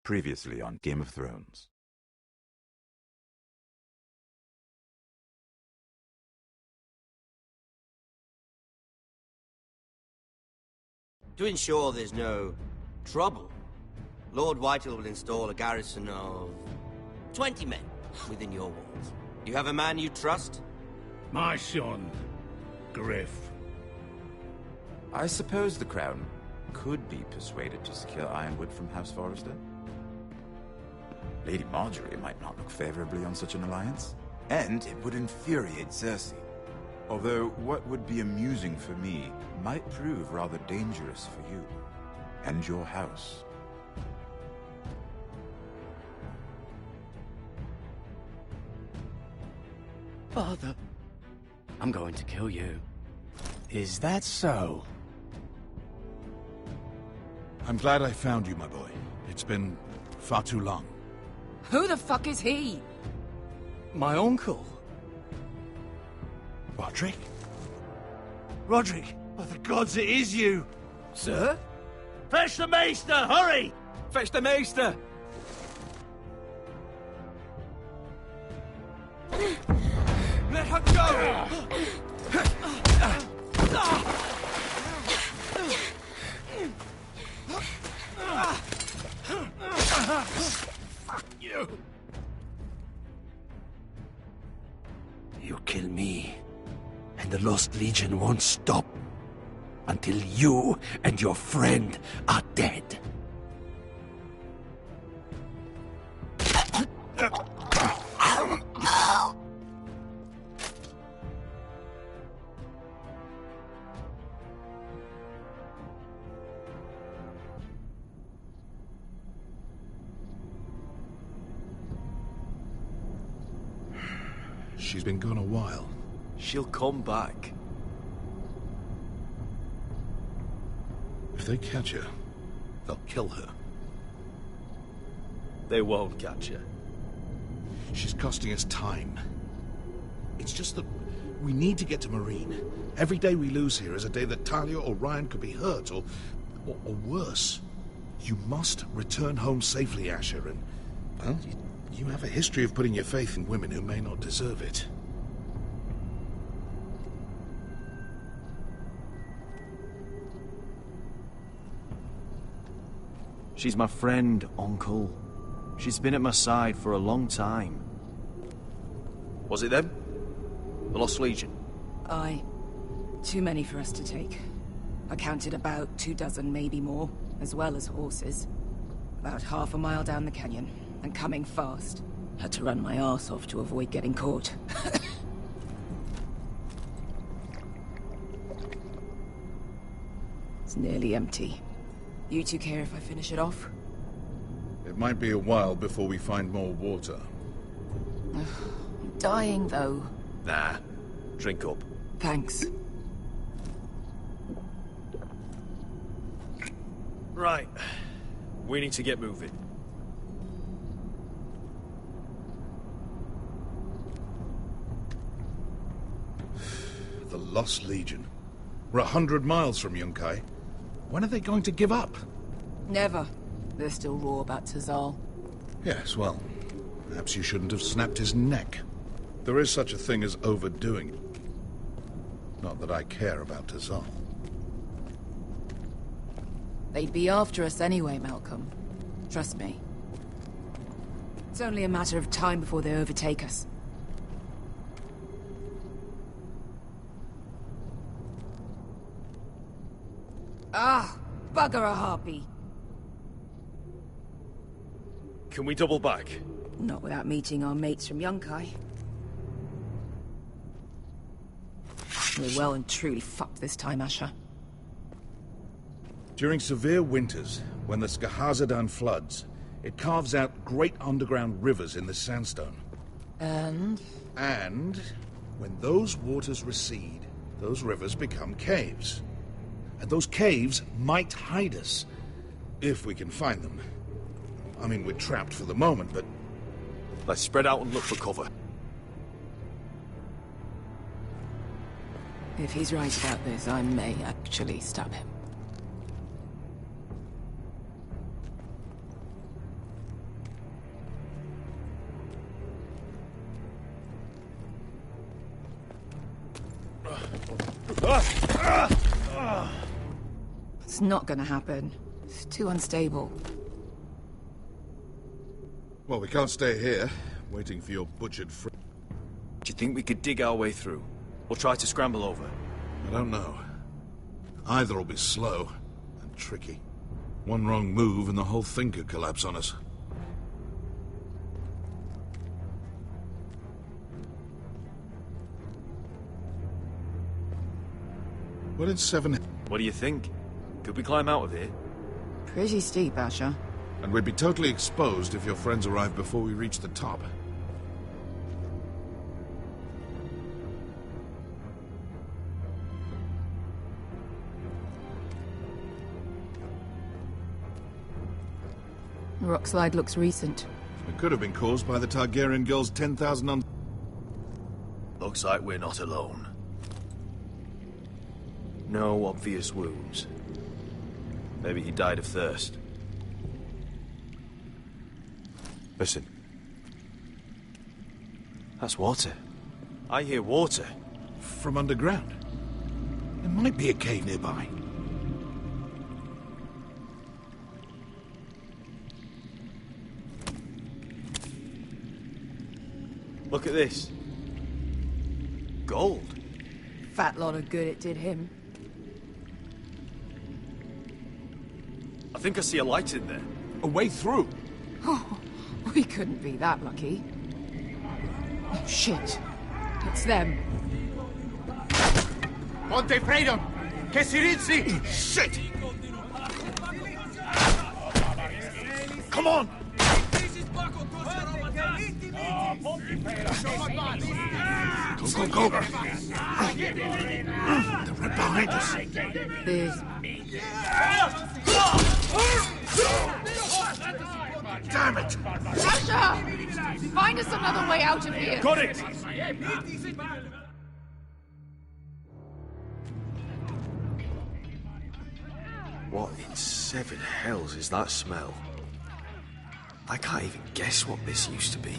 Previously on Game of Thrones. To ensure there's no trouble, Lord Whitehill will install a garrison of 20 men within your walls. You have a man you trust? My son, Griff. I suppose the Crown could be persuaded to secure Ironwood from House Forrester. Lady Marjorie might not look favorably on such an alliance, and it would infuriate Cersei. Although what would be amusing for me might prove rather dangerous for you and your house. Father, I'm going to kill you. Is that so? I'm glad I found you, my boy. It's been far too long. Who the fuck is he? My uncle. Roderick? Roderick! By the gods, it is you! Sir? Fetch the Maester, hurry! Fetch the Maester! Let her go! Fuck you! You kill me, and the Lost Legion won't stop until you and your friend are dead. She's been gone a while. She'll come back. If they catch her, they'll kill her. They won't catch her. She's costing us time. It's just that we need to get to Marine. Every day we lose here is a day that Talia or Ryan could be hurt, or worse. You must return home safely, Asher, and, well, you have a history of putting your faith in women who may not deserve it. She's my friend, Uncle. She's been at my side for a long time. Was it them? The Lost Legion? Aye. Too many for us to take. I counted about 24, maybe more, as well as horses. About half a mile down the canyon, and coming fast. Had to run my arse off to avoid getting caught. It's nearly empty. You two care if I finish it off? It might be a while before we find more water. I'm dying, though. Nah. Drink up. Thanks. Right. We need to get moving. The Lost Legion. We're 100 miles from Yunkai. When are they going to give up? Never. They're still raw about Tazal. Yes, well, perhaps you shouldn't have snapped his neck. There is such a thing as overdoing it. Not that I care about Tazal. They'd be after us anyway, Malcolm. Trust me. It's only a matter of time before they overtake us. Ah, bugger a harpy. Can we double back? Not without meeting our mates from Yunkai. We're well and truly fucked this time, Asher. During severe winters, when the Skahazadan floods, it carves out great underground rivers in the sandstone. And when those waters recede, those rivers become caves. And those caves might hide us, if we can find them. I mean, we're trapped for the moment, but... Let's spread out and look for cover. if he's right about this, I may actually stab him. It's not gonna happen. It's too unstable. Well, we can't stay here, waiting for your butchered friend. Do you think we could dig our way through? Or try to scramble over? I don't know. Either will be slow and tricky. One wrong move and the whole thing could collapse on us. What did Seven... What do you think? Could we climb out of here? Pretty steep, Asher. And we'd be totally exposed if your friends arrived before we reached the top. The rock slide looks recent. It could have been caused by the Targaryen girl's 10,000 on... Looks like we're not alone. No obvious wounds. Maybe he died of thirst. Listen. That's water. I hear water. From underground. There might be a cave nearby. Look at this. Gold. Fat lot of good it did him. I think I see a light in there. A way through. Oh, we couldn't be that lucky. Oh, shit. It's them. Ponte Freedom! Che si rizzi! Shit! Come on! Go, go, go! They're right behind us. There's... Damn it! Asher! Find us another way out of here! Got it! What in seven hells is that smell? I can't even guess what this used to be.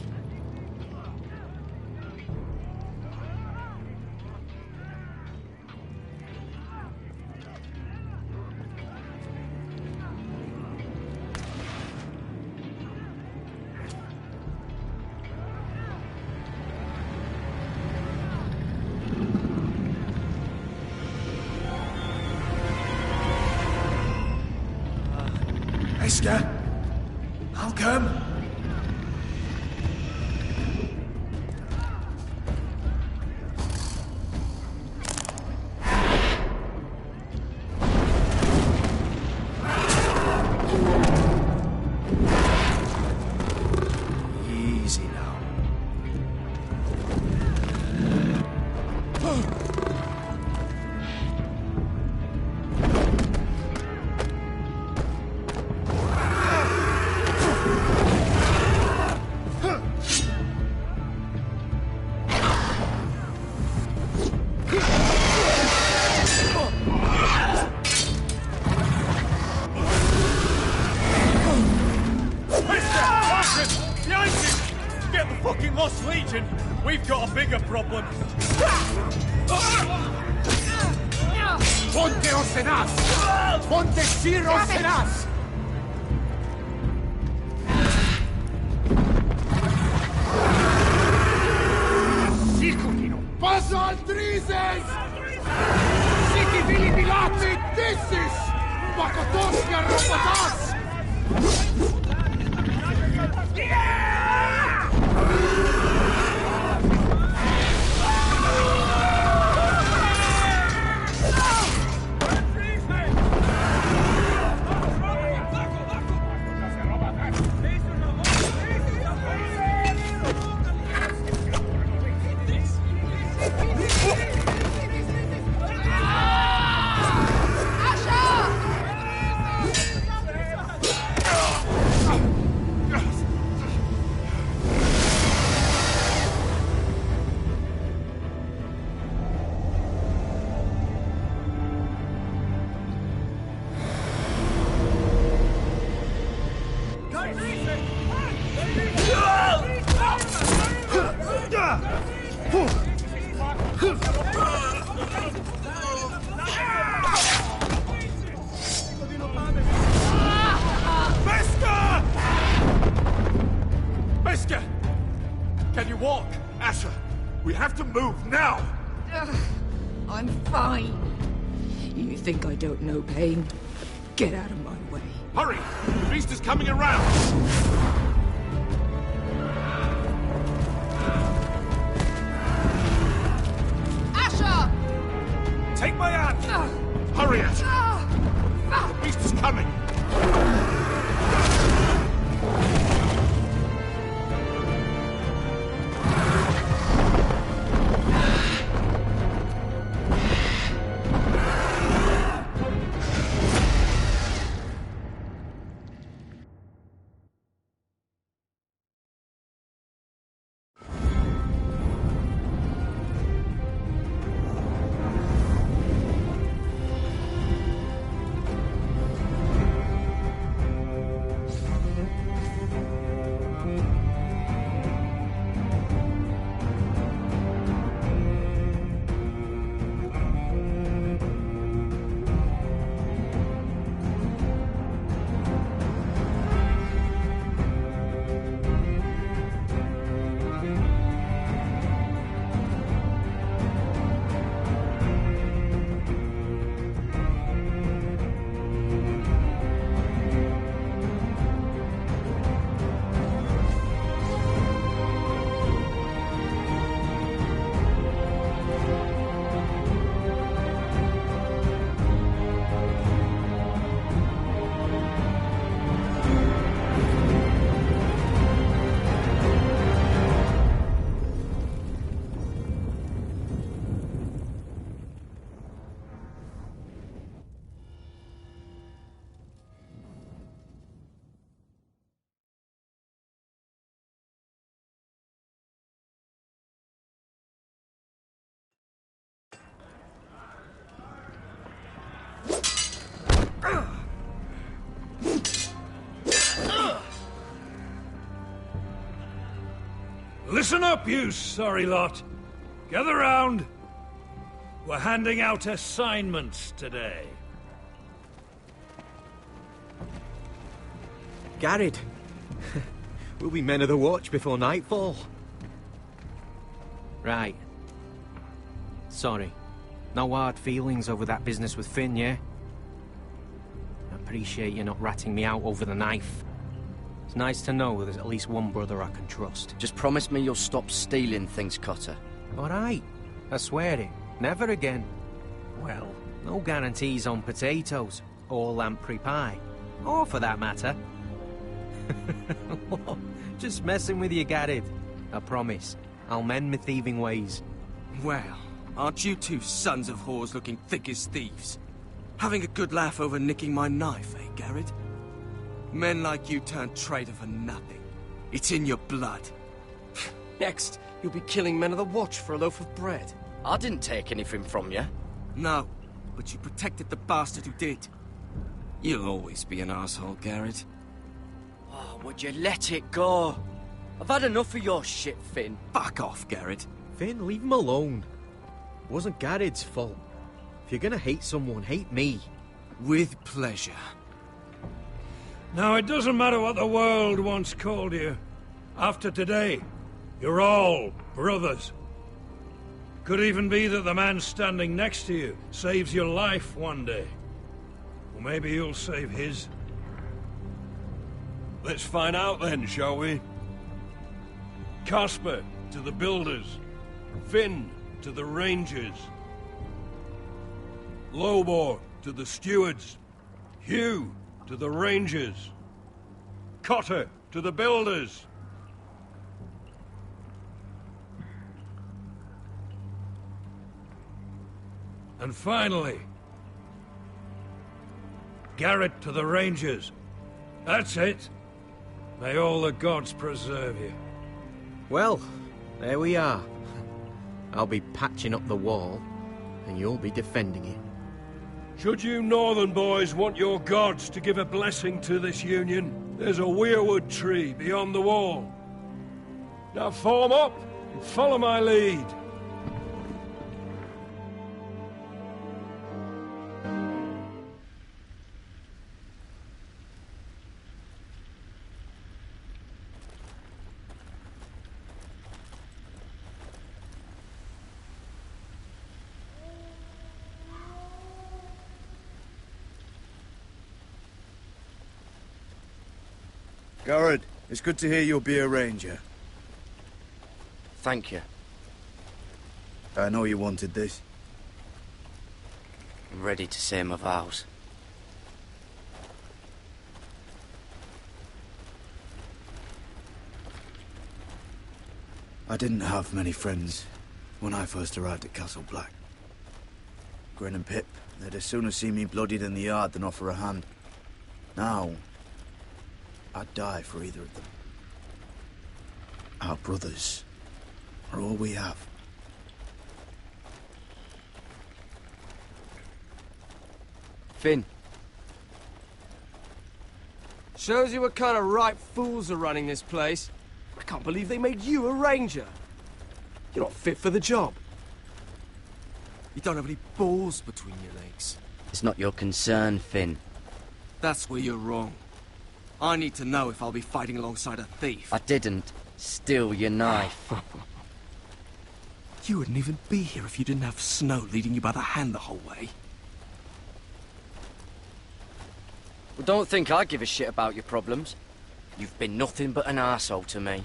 Esker! I'll come! Easy now. Get the fucking Lost Legion! We've got a bigger problem! Ponte Osenas! Ponte Sir Osenas! Sikutino! Pasa al Drizes! Siki Vili Bilati Dissis! Bakotoska Robotas! We have to move now! Ugh, I'm fine. You think I don't know pain? Get out of my way. Hurry! The beast is coming around! Asher! Take my hand! Hurry it! The beast is coming! Listen up, you sorry lot. Gather round. We're handing out assignments today. Garrett. We'll be men of the watch before nightfall. Right. Sorry. No hard feelings over that business with Finn, yeah? I appreciate you not ratting me out over the knife. It's nice to know there's at least one brother I can trust. Just promise me you'll stop stealing things, Cotter. All right. I swear it. Never again. Well, no guarantees on potatoes, or lamprey pie. Or for that matter. Just messing with you, Garrett. I promise. I'll mend my thieving ways. Well, aren't you two sons of whores looking thick as thieves? Having a good laugh over nicking my knife, eh, Garrett? Men like you turn traitor for nothing. It's in your blood. Next, you'll be killing men of the watch for a loaf of bread. I didn't take anything from you. No, but you protected the bastard who did. You'll always be an asshole, Garrett. Oh, would you let it go? I've had enough of your shit, Finn. Fuck off, Garrett. Finn, leave him alone. It wasn't Garrett's fault. If you're gonna hate someone, hate me. With pleasure. Now, it doesn't matter what the world once called you. After today, you're all brothers. Could even be that the man standing next to you saves your life one day. Or maybe you'll save his. Let's find out then, shall we? Casper to the builders. Finn to the rangers. Lobor to the stewards. Hugh to the rangers. Cotter to the builders. And finally, Garrett to the rangers. That's it. May all the gods preserve you. Well, there we are. I'll be patching up the wall, and you'll be defending it. Should you northern boys want your gods to give a blessing to this union, there's a weirwood tree beyond the wall. Now form up and follow my lead. Garrett, it's good to hear you'll be a ranger. Thank you. I know you wanted this. I'm ready to say my vows. I didn't have many friends when I first arrived at Castle Black. Grin and Pip, they'd as soon see me bloodied in the yard than offer a hand. Now, I'd die for either of them. Our brothers are all we have. Finn. Shows you what kind of ripe fools are running this place. I can't believe they made you a ranger. You're not fit for the job. You don't have any balls between your legs. It's not your concern, Finn. That's where you're wrong. I need to know if I'll be fighting alongside a thief. I didn't steal your knife. You wouldn't even be here if you didn't have Snow leading you by the hand the whole way. Well, don't think I give a shit about your problems. You've been nothing but an arsehole to me.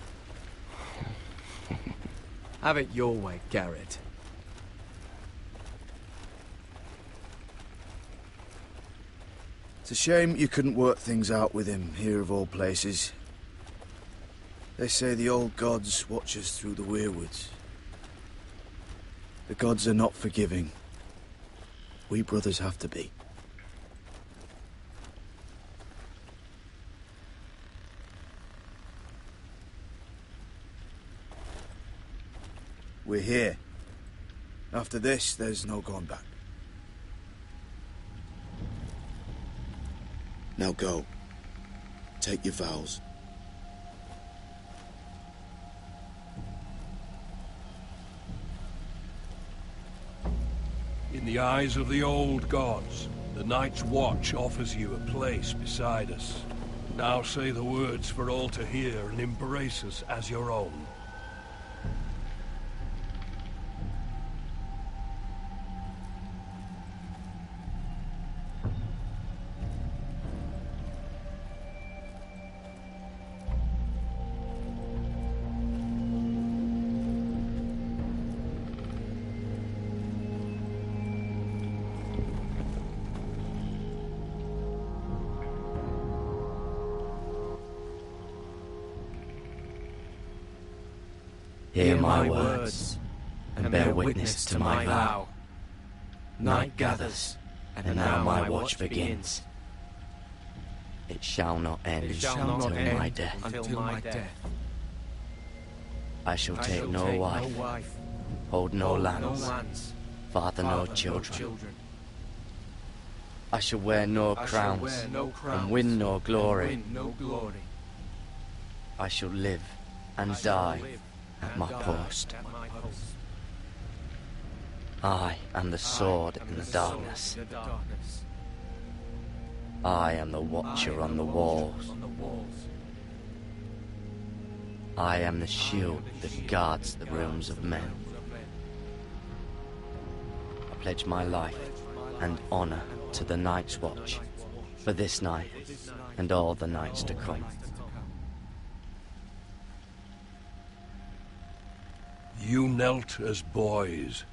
Have it your way, Garrett. It's a shame you couldn't work things out with him here of all places. They say the old gods watch us through the weirwoods. The gods are not forgiving. We brothers have to be. We're here. After this, there's no going back. Now go. Take your vows. In the eyes of the old gods, the Night's Watch offers you a place beside us. Now say the words for all to hear and embrace us as your own. Hear my words, and bear witness to my vow. Night gathers, and now my watch begins. It shall not end until my death. I shall take no wife, hold no lands, father no children. I shall wear no crowns, and win no glory. I shall live and die at my post. I am the sword in the darkness. I am the watcher on the walls. I am the shield that guards the realms of men. I pledge my life and honor to the Night's Watch for this night and all the nights to come. You knelt as boys.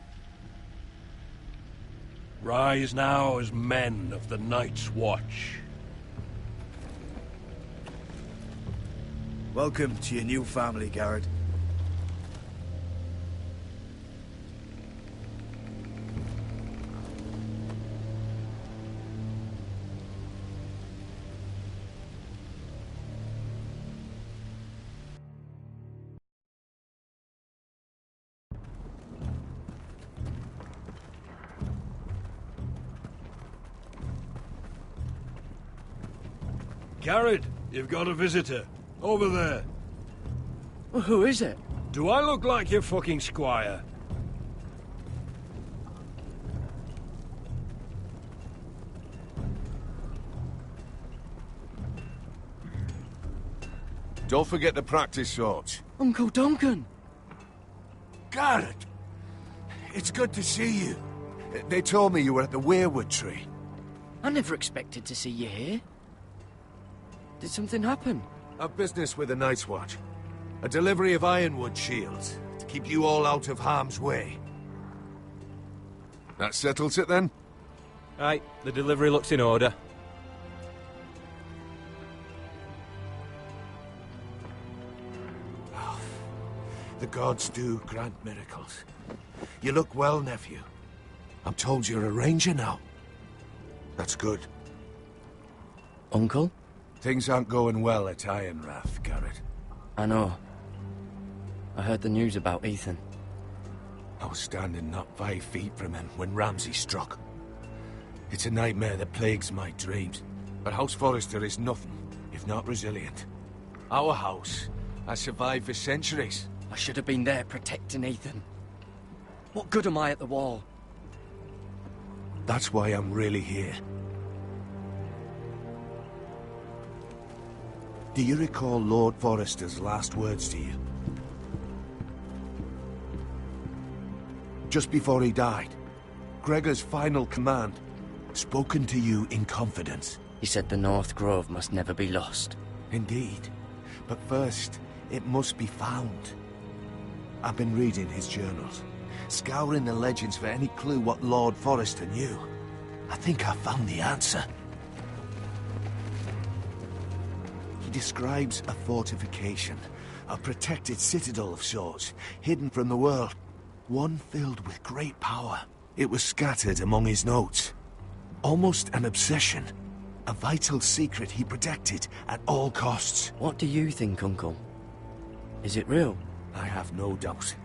Rise now as men of the Night's Watch. Welcome to your new family, Garrett. Garrett, you've got a visitor. Over there. Well, who is it? Do I look like your fucking squire? Don't forget to practice, Sorge. Uncle Duncan! Garrett! It's good to see you. They told me you were at the Weirwood Tree. I never expected to see you here. Did something happen? I've business with the Night's Watch. A delivery of ironwood shields, to keep you all out of harm's way. That settles it, then? Aye, the delivery looks in order. Oh, the gods do grant miracles. You look well, nephew. I'm told you're a ranger now. That's good. Uncle? Things aren't going well at Ironrath, Garrett. I know. I heard the news about Ethan. I was standing not 5 feet from him when Ramsay struck. It's a nightmare that plagues my dreams. But House Forrester is nothing if not resilient. Our house has survived for centuries. I should have been there protecting Ethan. What good am I at the wall? That's why I'm really here. Do you recall Lord Forrester's last words to you? Just before he died, Gregor's final command, spoken to you in confidence. He said the North Grove must never be lost. Indeed. But first, it must be found. I've been reading his journals, scouring the legends for any clue what Lord Forrester knew. I think I found the answer. He describes a fortification, a protected citadel of sorts, hidden from the world. One filled with great power. It was scattered among his notes. Almost an obsession. A vital secret he protected at all costs. What do you think, Uncle? Is it real? I have no doubt.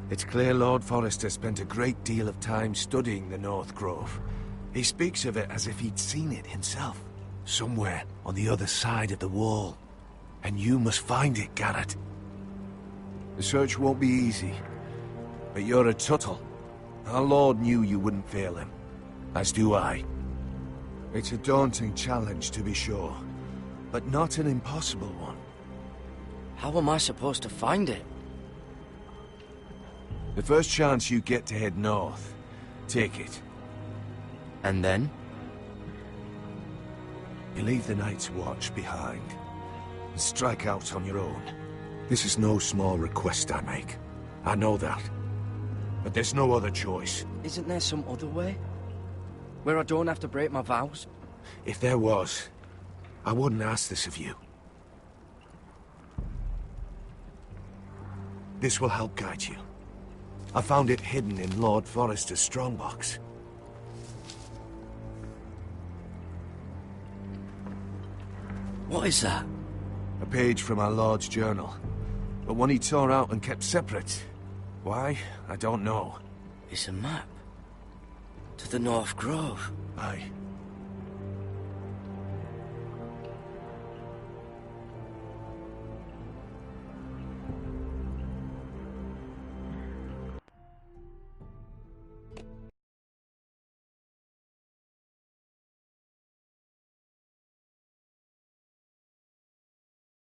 It's clear Lord Forrester spent a great deal of time studying the North Grove. He speaks of it as if he'd seen it himself. Somewhere on the other side of the wall. And you must find it, Garrett. The search won't be easy. But you're a Tuttle. Our Lord knew you wouldn't fail him. As do I. It's a daunting challenge, to be sure. But not an impossible one. How am I supposed to find it? The first chance you get to head north, take it. And then? You leave the Night's Watch behind, and strike out on your own. This is no small request I make. I know that. But there's no other choice. Isn't there some other way? Where I don't have to break my vows? If there was, I wouldn't ask this of you. This will help guide you. I found it hidden in Lord Forrester's strongbox. What is that? A page from our Lord's journal. But one he tore out and kept separate. Why? I don't know. It's a map. To the North Grove. Aye.